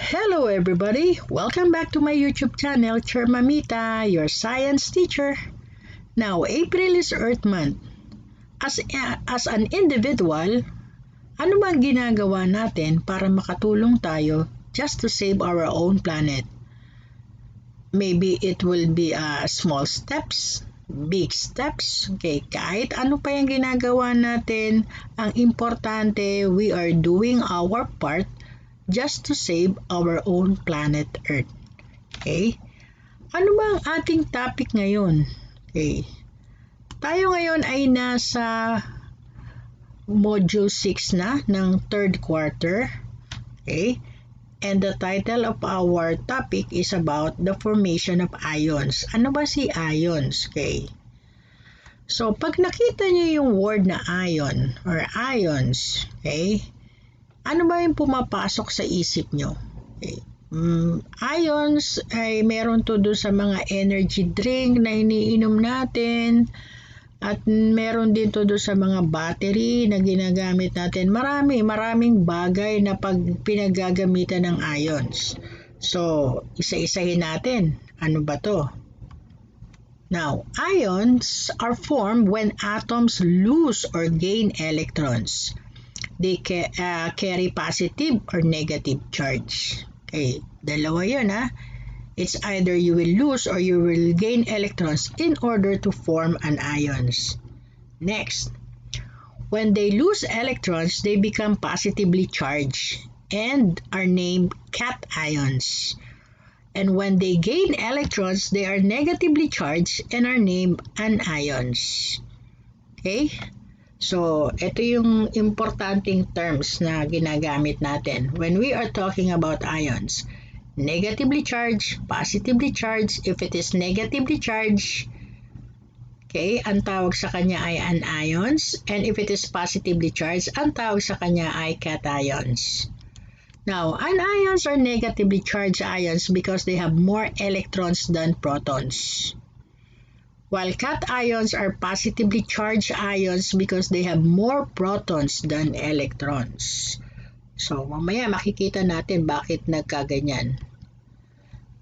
Hello everybody! Welcome back to my YouTube channel, Chair Mamita, your science teacher. Now, April is Earth Month. As an individual, ano bang ginagawa natin para makatulong tayo just to save our own planet? Maybe it will be small steps, big steps. Okay, kahit ano pa yung ginagawa natin, ang importante, we are doing our part just to save our own planet Earth. Okay? Ano ba ang ating topic ngayon? Okay. Tayo ngayon ay nasa module 6 na ng third quarter. Okay? And the title of our topic is about the formation of ions. Ano ba si ions? Okay. So, pag nakita niyo yung word na ion or ions, okay, ano ba yung pumapasok sa isip nyo? Okay. Ions ay meron to doon sa mga energy drink na iniinom natin at meron din to doon sa mga battery na ginagamit natin. Maraming bagay na pag pinagagamitan ng ions. So, isa-isahin natin. Ano ba to? Now, ions are formed when atoms lose or gain electrons. They carry positive or negative charge. Okay, dalawa yun ha. It's either you will lose or you will gain electrons in order to form an ions. Next, when they lose electrons, they become positively charged and are named cations. And when they gain electrons, they are negatively charged and are named anions. Okay? So, ito yung importanteng terms na ginagamit natin when we are talking about ions. Negatively charged, positively charged. If it is negatively charged, okay, ang tawag sa kanya ay anions. And if it is positively charged, ang tawag sa kanya ay cations. Now, anions are negatively charged ions because they have more electrons than protons. While cations are positively charged ions because they have more protons than electrons. So, mamaya makikita natin bakit nagkaganyan.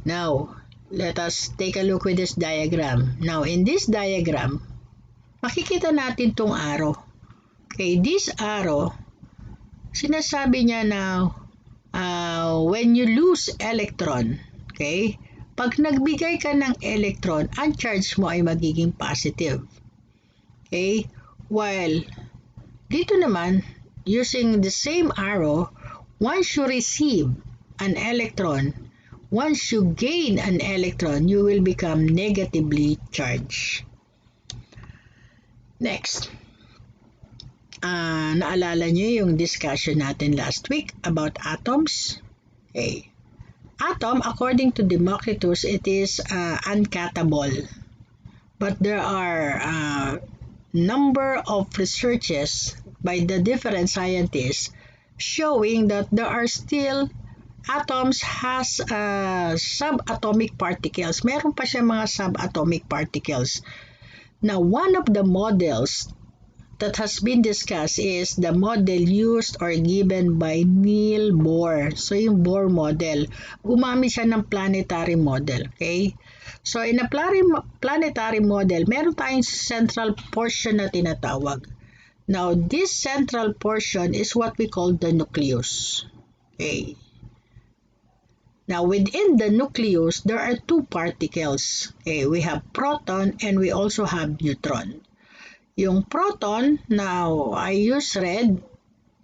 Now, let us take a look with this diagram. Now, in this diagram, makikita natin tong arrow. Okay, this arrow, sinasabi niya na when you lose electron, okay, pag nagbigay ka ng electron, ang charge mo ay magiging positive. Okay? While dito naman, using the same arrow, once you receive an electron, once you gain an electron, you will become negatively charged. Next. Naalala niyo yung discussion natin last week about atoms? Okay. Atom, according to Democritus, it is uncatable. But there are number of researches by the different scientists showing that there are still atoms has subatomic particles. Meron pa siya mga subatomic particles. Now, one of the models that has been discussed is the model used or given by Niels Bohr. So, yung Bohr model, gumamit siya ng planetary model. Okay? So, in a planetary model, meron tayong central portion na tinatawag. Now, this central portion is what we call the nucleus. Okay? Now, within the nucleus, there are two particles. Okay? We have proton and we also have neutron. Yung proton, now I use red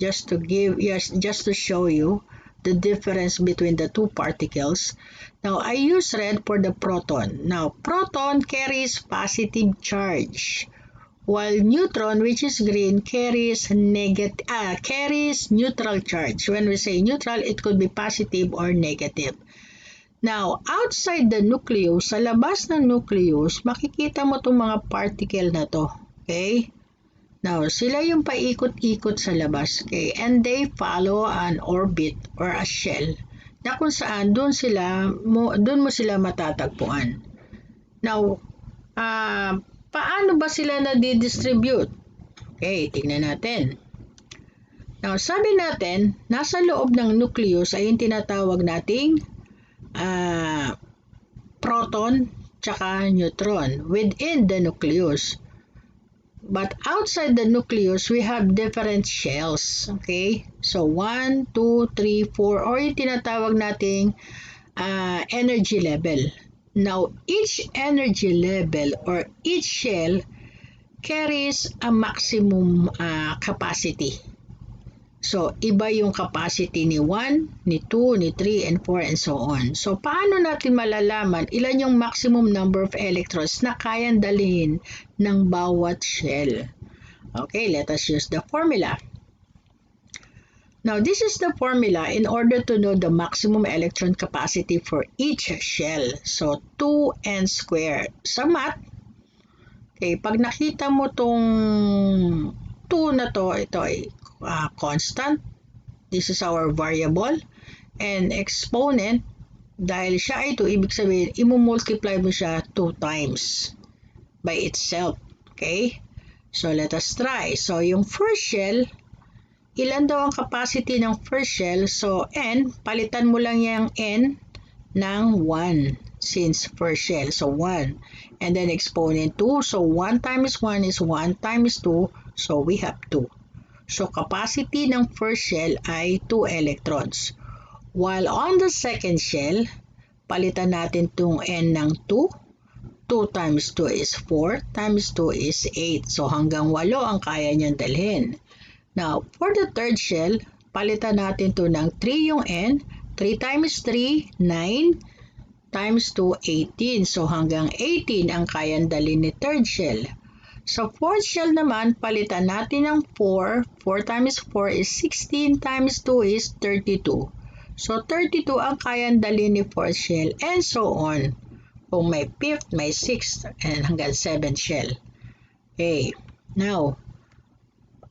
just to show you the difference between the two particles. Now I use red for the proton. Now proton carries positive charge, while neutron, which is green, carries neutral charge. When we say neutral, it could be positive or negative. Now, outside the nucleus, sa labas ng nucleus, makikita mo itong mga particle na to. Okay? Now, sila yung paikot-ikot sa labas. Okay? And they follow an orbit or a shell na kung saan doon mo sila matatagpuan. Now, paano ba sila na-distribute? Okay, tingnan natin. Now, sabi natin, nasa loob ng nucleus ay yung tinatawag nating proton tsaka neutron within the nucleus. But outside the nucleus, we have different shells. Okay? So, 1, 2, 3, 4, or yung tinatawag nating energy level. Now, each energy level or each shell carries a maximum capacity. So, iba yung capacity ni 1, ni 2, ni 3, and 4, and so on. So, paano natin malalaman ilan yung maximum number of electrons na kayang dalhin ng bawat shell? Okay, let us use the formula. Now, this is the formula in order to know the maximum electron capacity for each shell. So, 2n squared. Sa math, okay, pag nakita mo tong 2 na to, ito ay constant. This is our variable. And exponent, dahil siya ay 2, ibig sabihin, imumultiply mo siya 2 times by itself. Okay? So, let us try. So, yung first shell, ilan daw ang capacity ng first shell? So, n, palitan mo lang yung n ng 1 since first shell. So, 1. And then exponent 2. So, 1 times 1 is 1 times 2. So, we have 2. So, capacity ng first shell ay 2 electrons. While on the second shell, palitan natin itong n ng 2. 2 times 2 is 4, times 2 is 8. So, hanggang 8 ang kaya niyang dalhin. Now, for the third shell, palitan natin ito ng 3 yung n. 3 times 3, 9, times 2, 18. So, hanggang 18 ang kayang dalhin ni third shell. Sa fourth shell naman, palitan natin ng 4. 4 times 4 is 16, times 2 is 32. So, 32 ang kayang dalhin ni fourth shell, and so on. Kung may fifth, may sixth, and hanggang seventh shell. Okay. Now,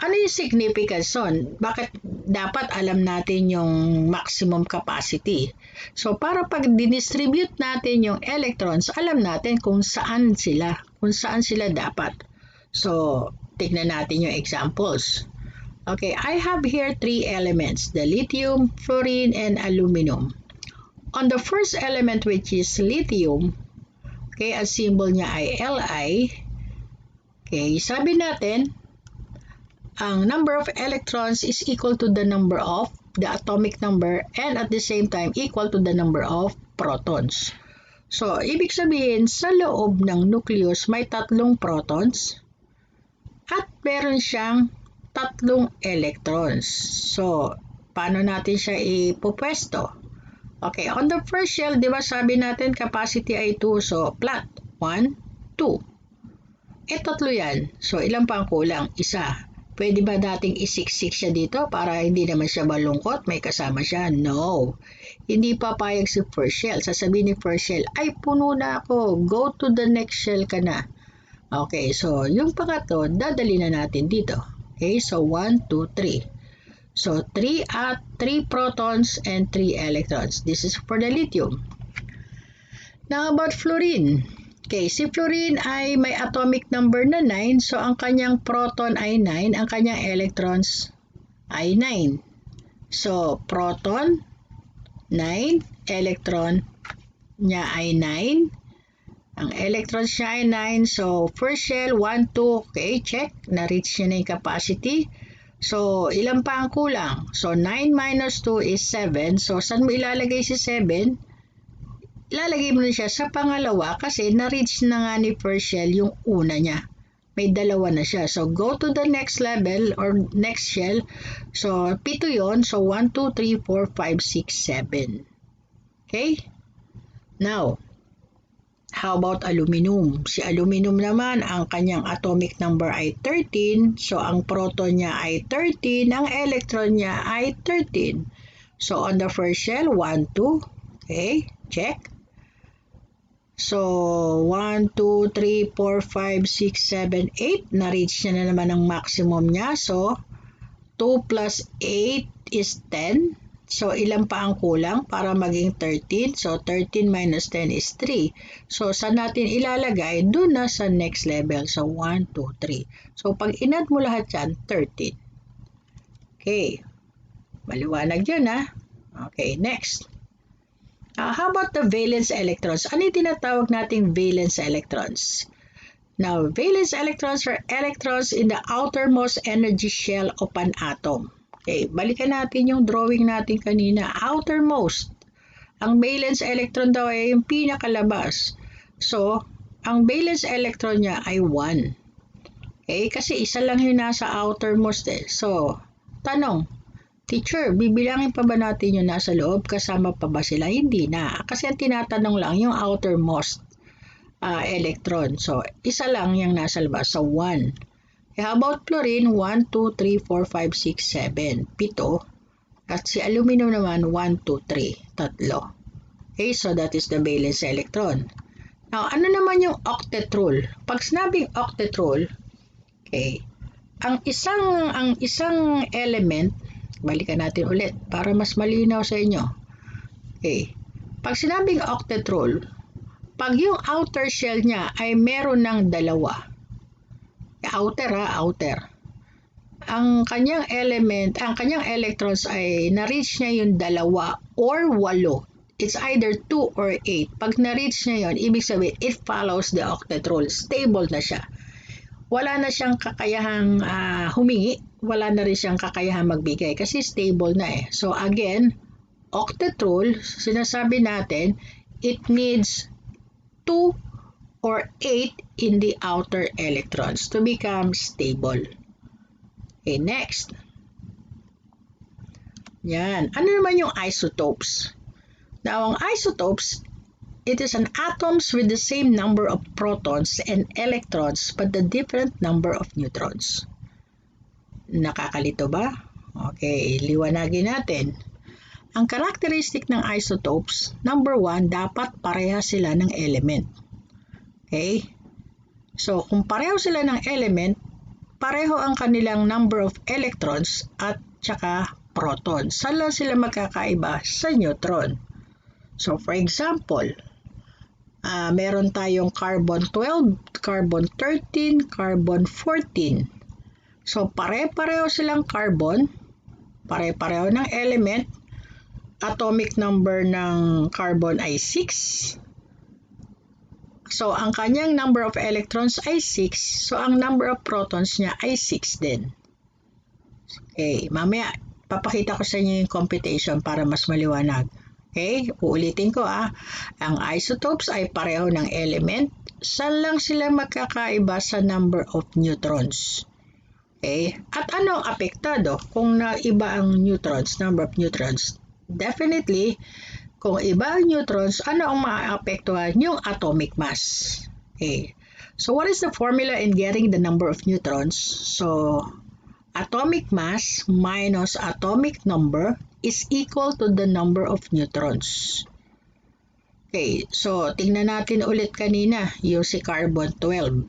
ano yung significance nun? Bakit dapat alam natin yung maximum capacity? So, para pag dinistribute natin yung electrons, alam natin kung saan sila dapat. So, tignan natin yung examples. Okay, I have here 3 elements, the lithium, fluorine, and aluminum. On the first element, which is lithium, okay, ang symbol niya ay Li. Okay, sabi natin, ang number of electrons is equal to the number of the atomic number and at the same time equal to the number of protons. So, ibig sabihin, sa loob ng nucleus may 3 protons at meron siyang 3 electrons. So, paano natin siya ipupwesto? Okay, on the first shell, di ba sabi natin capacity ay 2. So, plot. 1, 2. 3 yan. So, ilan pa ang kulang? 1. Pwede ba dating isiksik siya dito para hindi naman siya malungkot? May kasama siya? No. Hindi papayag si first shell. Sasabihin ni first shell, ay puno na ako. Go to the next shell ka na. Okay, so yung pangatlo, dadali na natin dito. Okay, so 1, 2, 3. So 3 protons and 3 electrons. This is for the lithium. Now about fluorine. Okay, si fluorine ay may atomic number na 9, so ang kanyang proton ay 9, ang kanyang electrons ay 9. So, proton, 9, electron niya ay 9, ang electrons niya ay 9, so first shell, 1, 2, okay, check, na-reach niya na yung capacity. So, ilan pa ang kulang? So, 9 minus 2 is 7, so saan mo ilalagay si 7? Ilalagay mo na siya sa pangalawa kasi na-reach na nga ni first shell yung una niya. May 2 na siya. So, go to the next level or next shell. So, 7 yon. So, 1, 2, 3, 4, 5, 6, 7. Okay? Now, how about aluminum? Si aluminum naman, ang kanyang atomic number ay 13. So, ang proton niya ay 13. Ang electron niya ay 13. So, on the first shell, 1, 2. Okay? Check. So, 1, 2, 3, 4, 5, 6, 7, 8. Na-reach niya na naman ang maximum niya. So, 2 plus 8 is 10. So, ilan pa ang kulang para maging 13? So, 13 minus 10 is 3. So, saan natin ilalagay? Doon na sa next level. So, 1, 2, 3. So, pag inad mo lahat yan, 13. Okay. Maliwanag yun, ha? Okay, next. How about the valence electrons? Ano yung tinatawag nating valence electrons? Now, valence electrons are electrons in the outermost energy shell of an atom. Okay, balikan natin yung drawing natin kanina. Outermost. Ang valence electron daw ay yung pinakalabas. So, ang valence electron niya ay 1. Okay, kasi isa lang yung nasa outermost eh. So, tanong, teacher, bibilangin pa ba natin yung nasa loob? Kasama pa ba sila? Hindi na. Kasi ang tinatanong lang yung outermost electron. So, isa lang yung nasa labas. So, 1. How about fluorine? 1, 2, 3, 4, 5, 6, 7. 7. At si aluminum naman, 1, 2, 3. 3. Okay, so that is the valence electron. Now, ano naman yung octet rule? Pag sinabing octet rule, okay, ang isang element, balikan natin ulit para mas malinaw sa inyo. Okay. Pag sinabing octet rule, pag yung outer shell niya ay meron ng dalawa. Outer. Ang kanyang electrons ay na-reach niya yung 2 or 8. It's either 2 or 8. Pag na-reach niya yun, ibig sabihin, it follows the octet rule. Stable na siya. Wala na siyang kakayahang humingi. Wala na rin siyang kakayahang magbigay kasi stable na eh. So again, octet rule, sinasabi natin, it needs 2 or 8 in the outer electrons to become stable. Okay, next. Yan. Ano naman yung isotopes? Now, ang isotopes, it is an atoms with the same number of protons and electrons but the different number of neutrons. Nakakalito ba? Okay, liwanagin natin. Ang characteristic ng isotopes, number 1, dapat pareha sila ng element. Okay? So, kung pareho sila ng element, pareho ang kanilang number of electrons at saka protons. Saan lang sila magkakaiba? Sa neutron. So, for example, meron tayong carbon 12, carbon 13, carbon 14. So, pare-pareho silang carbon, pare-pareho ng element, atomic number ng carbon ay 6. So, ang kanyang number of electrons ay 6. So, ang number of protons niya ay 6 din. Okay, mamaya, papakita ko sa inyo yung computation para mas maliwanag. Okay, uulitin ko Ang isotopes ay pareho ng element. Saan lang sila magkakaiba sa number of neutrons? Okay, at ano ang apektado kung naiba ang neutrons, number of neutrons? Definitely, kung iba ang neutrons, ano ang maapektuhan? Yung atomic mass. Okay. So, what is the formula in getting the number of neutrons? So, atomic mass minus atomic number is equal to the number of neutrons. Okay. So, tingnan natin ulit kanina, yung si carbon 12.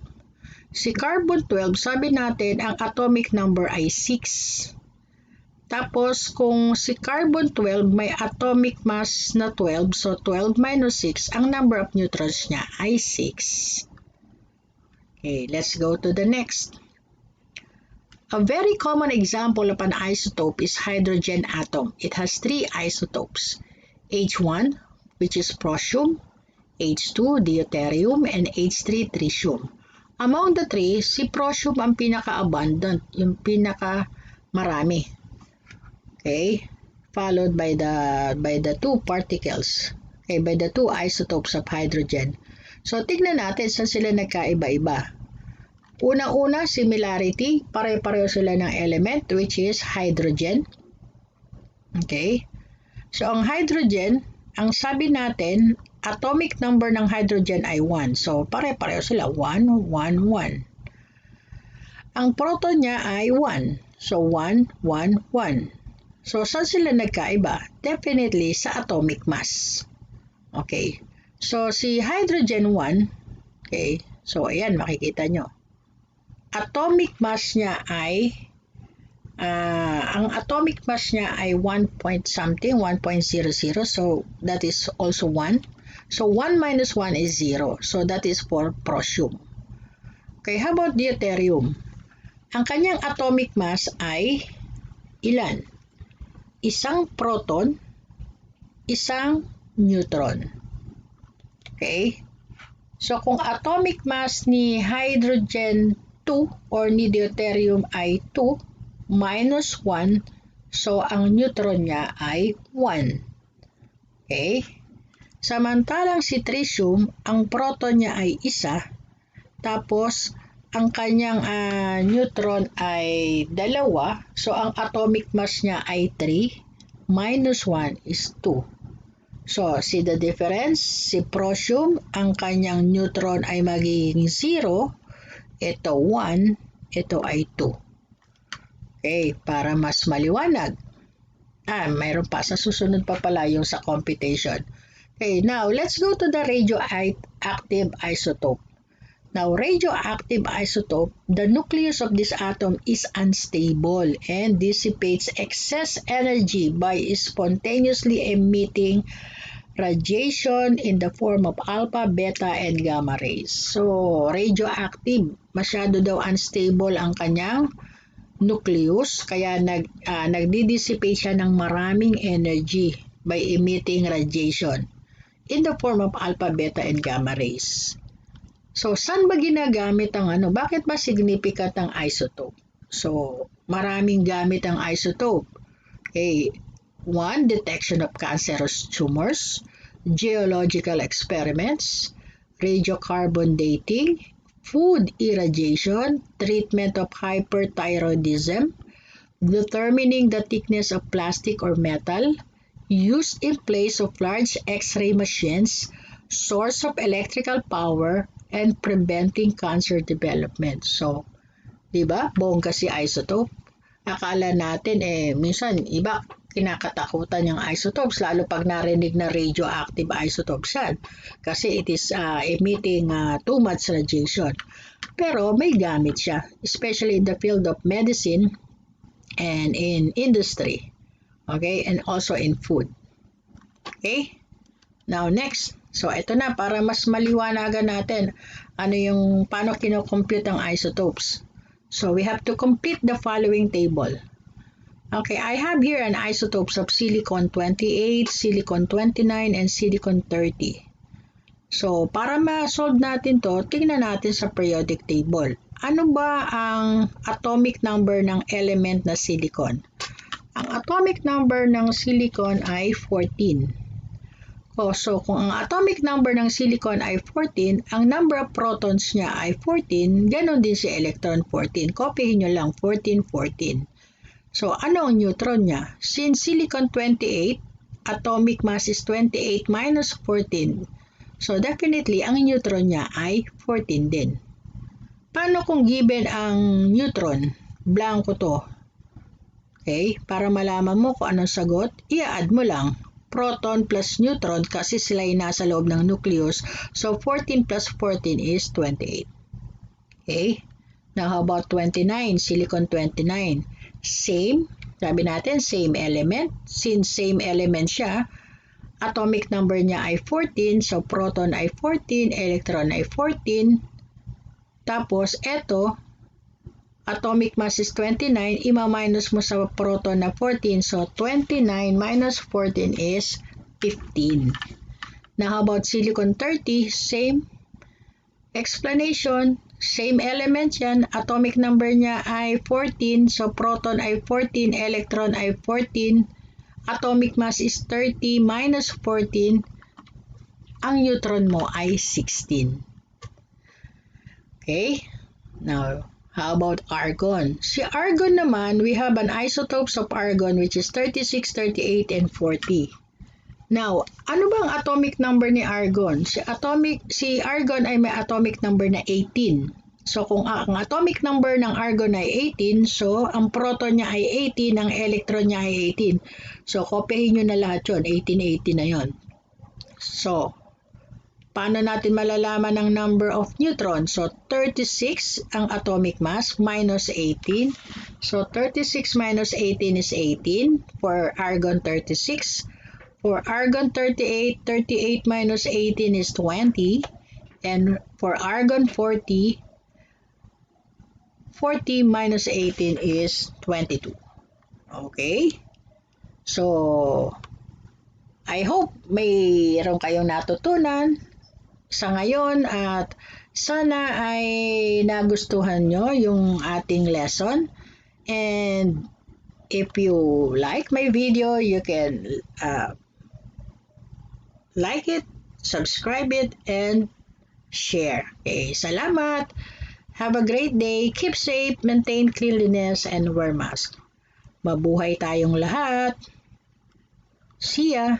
Si carbon 12, sabi natin, ang atomic number ay 6. Tapos, kung si carbon 12 may atomic mass na 12, so 12 minus 6, ang number of neutrons niya ay 6. Okay, let's go to the next. A very common example of an isotope is hydrogen atom. It has 3 isotopes. H1, which is prosium, H2, deuterium, and H3, tritium. Among the 3, si prosium ang pinaka-abundant, yung pinaka-marami. Okay, followed by the 2 particles. Okay, by the 2 isotopes of hydrogen. So, tignan natin saan sila nagkaiba-iba. Una-una, similarity. Pare-pareho sila ng element, which is hydrogen. Okay. So, ang hydrogen, ang sabi natin, atomic number ng hydrogen ay 1. So, pare-pareho sila. 1, 1, 1. Ang proton niya ay 1. So, 1, 1, 1. So, saan sila nagkaiba? Definitely sa atomic mass. Okay. So, si hydrogen 1, okay, so ayan, makikita nyo. Atomic mass niya ay, ang atomic mass niya ay 1 point something, 1.00, so that is also 1. So, 1 minus 1 is 0. So, that is for prosium. Okay, how about deuterium? Ang kanyang atomic mass ay Ilan? Isang proton, isang neutron. Okay? So kung atomic mass ni hydrogen 2 or ni deuterium ay 2 minus 1, so ang neutron niya ay 1. Okay? Samantalang si tritium, ang proton niya ay isa, tapos ang kanyang neutron ay 2, so ang atomic mass niya ay 3, minus 1 is 2. So, see the difference? Si prosium, ang kanyang neutron ay magiging 0, ito 1, ito ay 2. Okay, para mas maliwanag. Mayroon pa sa susunod pa pala yung sa computation. Okay, now let's go to the radioactive isotope. Now, radioactive isotope, the nucleus of this atom is unstable and dissipates excess energy by spontaneously emitting radiation in the form of alpha, beta, and gamma rays. So, radioactive, masyado daw unstable ang kanyang nucleus, kaya nagdi-dissipate siya ng maraming energy by emitting radiation in the form of alpha, beta, and gamma rays. So, saan ba ginagamit ang Bakit ba significant ang isotope? So, maraming gamit ang isotope. Okay. 1. Detection of cancerous tumors, geological experiments, radiocarbon dating, food irradiation, treatment of hyperthyroidism, determining the thickness of plastic or metal, used in place of large X-ray machines, source of electrical power, and preventing cancer development. So, di ba? Bongga si isotope. Akala natin minsan iba kinakatakutan yung isotopes lalo pag narinig na radioactive isotopes yan kasi it is emitting too much radiation. Pero may gamit siya, especially in the field of medicine and in industry. Okay? And also in food. Okay? Now next. So ito na para mas maliwanagan natin paano kinocompute ang isotopes. So we have to complete the following table. Okay, I have here an isotopes of silicon-28, silicon-29, and silicon-30. So, para ma-solve natin to, tingnan natin sa periodic table. Ano ba ang atomic number ng element na silicon? Ang atomic number ng silicon ay 14. So, kung ang atomic number ng silicon ay 14, ang number of protons niya ay 14, ganon din si electron 14. Kopyahin nyo lang, 14, 14. So, ano ang neutron niya? Since silicon 28, atomic mass is 28 minus 14. So, definitely, ang neutron niya ay 14 din. Paano kung given ang neutron? Blanco to. Okay? Para malaman mo kung anong sagot, i-add mo lang. Proton plus neutron kasi sila ay nasa loob ng nucleus. So, 14 plus 14 is 28. Okay? Now, how about 29? Silicon 29. Same, sabi natin, same element. Since same element siya, atomic number niya ay 14, so proton ay 14, electron ay 14. Tapos, eto, atomic mass is 29, ima-minus mo sa proton na 14, so 29 minus 14 is 15. Now, how about silicon 30? Same explanation. Same element yan, atomic number niya ay 14, so proton ay 14, electron ay 14, atomic mass is 30 minus 14, ang neutron mo ay 16. Okay? Now, how about argon? Si argon naman, we have an isotopes of argon which is 36, 38, and 40. Now, ano bang atomic number ni argon? Si argon ay may atomic number na 18. So, kung ang atomic number ng argon ay 18, so ang proton niya ay 18, ang electron niya ay 18. So, kopyahin nyo na lahat yun. 18, 18 na yun. So, paano natin malalaman ang number of neutrons? So, 36 ang atomic mass minus 18. So, 36 minus 18 is 18 for argon 36. For argon 38, 38 minus 18 is 20. And for argon 40, 40 minus 18 is 22. Okay? So, I hope mayroon kayong natutunan sa ngayon at sana ay nagustuhan nyo yung ating lesson. And if you like my video, you can like it, subscribe it, and share. Okay, salamat. Have a great day. Keep safe, maintain cleanliness, and wear mask. Mabuhay tayong lahat. See ya!